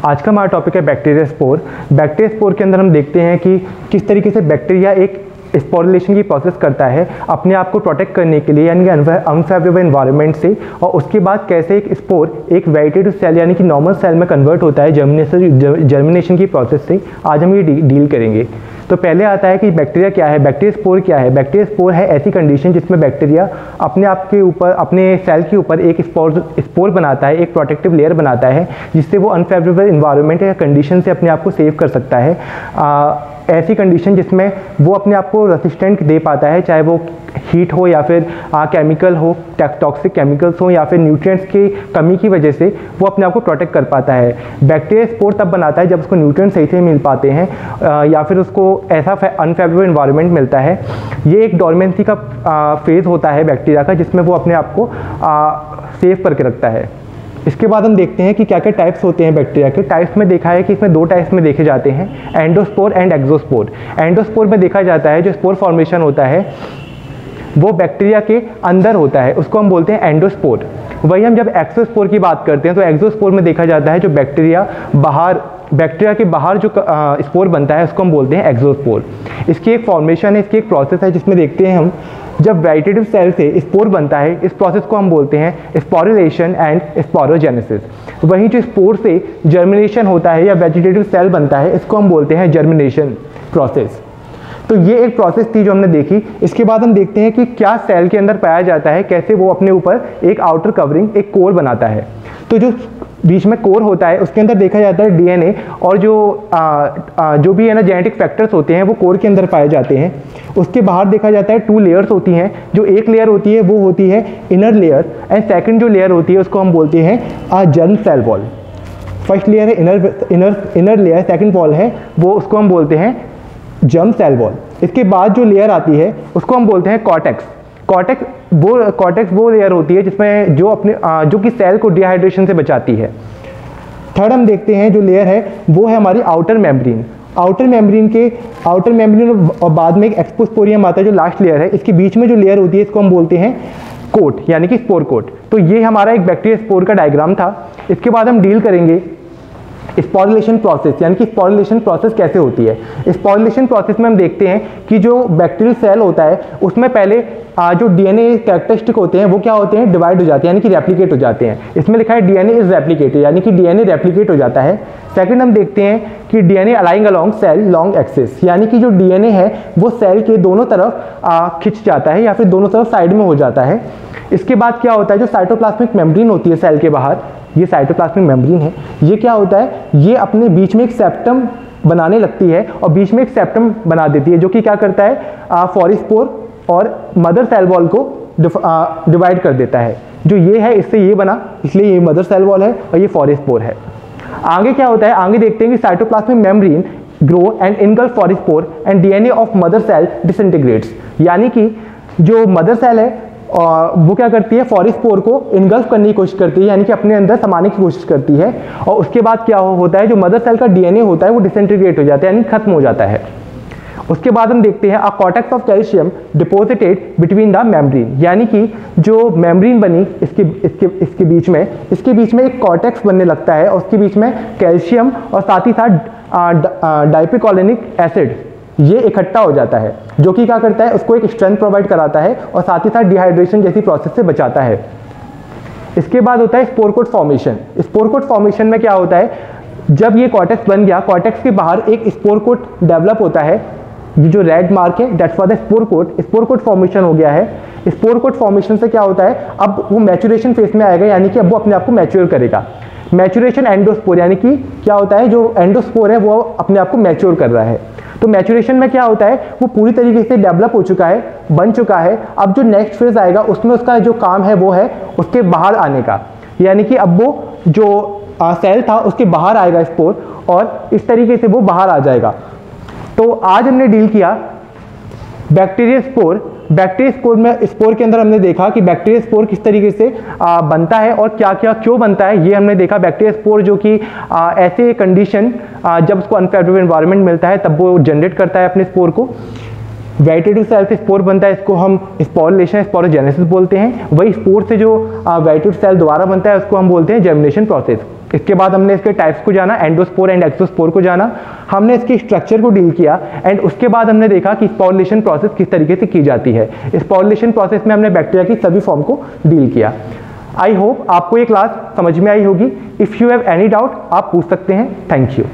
आज का हमारा टॉपिक है बैक्टीरिया स्पोर। बैक्टीरिया स्पोर के अंदर हम देखते हैं कि किस तरीके से बैक्टीरिया एक स्पोरिलेशन की प्रोसेस करता है अपने आप को प्रोटेक्ट करने के लिए यानी कि अनफेवरेबल एनवायरनमेंट से, और उसके बाद कैसे एक स्पोर एक वेजिटेटिव सेल यानी कि नॉर्मल सेल में कन्वर्ट होता है जर्मिनेशन की प्रोसेस से। आज हम ये डील करेंगे। तो पहले आता है कि बैक्टीरिया क्या है, बैक्टीरिया स्पोर क्या है। बैक्टीरिया स्पोर है ऐसी कंडीशन जिसमें बैक्टीरिया अपने आप के ऊपर, अपने सेल के ऊपर एक स्पोर बनाता है, एक प्रोटेक्टिव लेयर बनाता है जिससे वो अनफेवरेबल इन्वायरमेंट या कंडीशन से अपने आप को सेव कर सकता है। ऐसी कंडीशन जिसमें वो अपने आप को रेसिस्टेंट दे पाता है, चाहे वो हीट हो या फिर केमिकल हो, टॉक्सिक केमिकल्स हो या फिर न्यूट्रिएंट्स की कमी की वजह से वो अपने आप को प्रोटेक्ट कर पाता है। बैक्टीरिया स्पोर तब बनाता है जब उसको न्यूट्रिएंट्स सही से मिल पाते हैं या फिर उसको ऐसा अनफेवरेबल इन्वायरमेंट मिलता है। ये एक डोरमेंसी का फेज़ होता है बैक्टीरिया का, जिसमें वो अपने आप को सेव करके रखता है। इसके बाद हम देखते हैं कि क्या क्या टाइप्स होते हैं बैक्टीरिया के। टाइप्स में देखा है कि इसमें दो टाइप्स में देखे जाते हैं, एंडोस्पोर एंड एक्सोस्पोर। एंडोस्पोर में देखा जाता है जो स्पोर फॉर्मेशन होता है वो बैक्टीरिया के अंदर होता है, उसको हम बोलते हैं एंडोस्पोर। वही हम जब एक्सोस्पोर की बात करते हैं तो एक्सोस्पोर में देखा जाता है जो बैक्टीरिया के बाहर जो स्पोर बनता है उसको हम बोलते हैं एक्सोस्पोर। इसकी एक फॉर्मेशन है, इसकी एक प्रोसेस है जिसमें देखते हैं हम जब वेजिटेटिव सेल से स्पोर बनता है, इस प्रोसेस को हम बोलते हैं स्पोरिलेशन एंड स्पोरोजेनेसिस। वहीं जो स्पोर से जर्मिनेशन होता है या वेजिटेटिव सेल बनता है इसको हम बोलते हैं जर्मिनेशन प्रोसेस। तो ये एक प्रोसेस थी जो हमने देखी। इसके बाद हम देखते हैं कि क्या सेल के अंदर पाया जाता है, कैसे वो अपने ऊपर एक आउटर कवरिंग, एक कोर बनाता है। तो जो बीच में कोर होता है उसके अंदर देखा जाता है डीएनए और जो भी है ना जेनेटिक फैक्टर्स होते हैं वो कोर के अंदर पाए जाते हैं। उसके बाहर देखा जाता है 2 लेयर्स होती हैं। जो एक लेयर होती है वो होती है इनर लेयर एंड सेकंड जो लेयर होती है उसको हम बोलते हैं germ cell wall. First layer है इनर लेयर, सेकंड वॉल है वो उसको हम बोलते हैं जर्म सेल वॉल। इसके बाद जो लेयर आती है उसको हम बोलते हैं कॉर्टेक्स। कॉर्टेक्स वो लेयर होती है जिसमें जो कि सेल को डिहाइड्रेशन से बचाती है। थर्ड हम देखते हैं जो लेयर है वो है हमारी आउटर मेम्ब्रेन। आउटर मेम्ब्रेन और बाद में एक एक्सपोस्पोरियम आता है जो लास्ट लेयर है। इसके बीच में जो लेयर होती है इसको हम बोलते हैं कोट यानी कि स्पोर कोट। तो ये हमारा एक बैक्टीरिया स्पोर का डायग्राम था। इसके बाद हम डील करेंगे स्पोरिलेशन प्रोसेस, यानी कि स्पोरिलेशन प्रोसेस कैसे होती है। स्पोरिलेशन प्रोसेस में हम देखते हैं कि जो बैक्टीरियल सेल होता है उसमें पहले जो डीएनए कैरेक्टरिस्टिक होते हैं वो क्या होते हैं, डिवाइड हो जाते हैं यानी कि रेप्लिकेट हो जाते हैं। इसमें लिखा है डीएनए इज रेप्लिकेटेड यानी कि डीएनए रेप्लिकेट हो जाता है। सेकंड हम देखते हैं कि DNA aligning along cell long axis, यानी कि जो डीएनए है वो सेल के दोनों तरफ खिंच जाता है या फिर दोनों तरफ साइड में हो जाता है। इसके बाद क्या होता है, जो साइटोप्लाज्मिक मेम्ब्रेन होती है सेल के बाहर, ये साइटोप्लाज्मिक मेम्ब्रेन है, ये क्या होता है, ये अपने बीच में एक सेप्टम बनाने लगती है और बीच में एक सेप्टम बना देती है जो कि क्या करता है फोरिस्पोर और मदर सेल वॉल को डिवाइड कर देता है। जो ये है इससे ये बना, इसलिए ये मदर सेल वॉल है और ये फोरिस्पोर है। आगे क्या होता है, आगे देखते हैं कि cytoplasmic membrane grow and engulf forespore and DNA of mother cell disintegrates, यानी कि जो मदर सेल है वो क्या करती है, फोरिस्पोर को इनगल्फ करने की कोशिश करती है यानी कि अपने अंदर समाने की कोशिश करती है। और उसके बाद क्या होता है, जो मदर सेल का डीएनए होता है वो डिसइंटीग्रेट हो जाता है यानी खत्म हो जाता है। उसके बाद हम देखते हैं cortex of calcium deposited between the membrane, यानी कि जो मेम्ब्रेन बनी इसके बीच में एक कॉर्टेक्स बनने लगता है और उसके बीच में कैल्शियम और साथ ही साथ डाइपिकोलिनिक एसिड ये इकट्ठा हो जाता है जो कि क्या करता है, उसको एक स्ट्रेंथ प्रोवाइड कराता है और साथ ही साथ डिहाइड्रेशन जैसी प्रोसेस से बचाता है। इसके बाद होता है spore coat formation. Spore coat formation में क्या होता है, जब ये कॉर्टेक्स बन गया, कॉर्टेक्स के बाहर एक स्पोर कोट डेवलप होता है, ये जो रेड मार्क है that's for the spore coat formation हो गया है। स्पोर कोट फॉर्मेशन से क्या होता है, अब वो मैच्योरेशन फेज में आएगा यानी कि अब वो अपने आप को मैच्योर करेगा। मैच्योरेशन एंडोस्पोर, यानी कि क्या होता है, जो एंडोस्पोर है वो अपने आप को मैच्योर कर रहा है। तो मैच्योरेशन में क्या होता है, वो पूरी तरीके से डेवलप हो चुका है, बन चुका है। अब जो नेक्स्ट फेज आएगा उसमें उसका जो काम है वो है उसके बाहर आने का, यानी कि अब वो जो सेल था उसके बाहर आएगा स्पोर और इस तरीके से वो बाहर आ जाएगा। तो आज हमने डील किया बैक्टीरिया स्पोर। बैक्टीरिया स्पोर के अंदर हमने देखा कि बैक्टीरिया स्पोर किस तरीके से बनता है और क्यों बनता है, ये हमने देखा। बैक्टीरिया स्पोर जो कि ऐसे कंडीशन जब उसको अनफेवरेबल एनवायरनमेंट मिलता है तब वो जनरेट करता है अपने स्पोर को। वेजिटेटिव सेल से स्पोर बनता है, इसको हम स्पोरिलेशन स्पोरोजेनेसिस बोलते हैं। वही स्पोर से जो वेजिटेटिव सेल दोबारा बनता है उसको हम बोलते हैं जर्मिनेशन प्रोसेस। इसके बाद हमने इसके टाइप्स को जाना, एंडोस्पोर एंड एक्सोस्पोर को जाना, हमने इसकी स्ट्रक्चर को डील किया एंड उसके बाद हमने देखा कि स्पॉलिनेशन प्रोसेस किस तरीके से की जाती है। स्पॉलिनेशन प्रोसेस में हमने बैक्टीरिया की सभी फॉर्म को डील किया। आई होप आपको ये क्लास समझ में आई होगी। If you have any doubt आप पूछ सकते हैं। Thank you.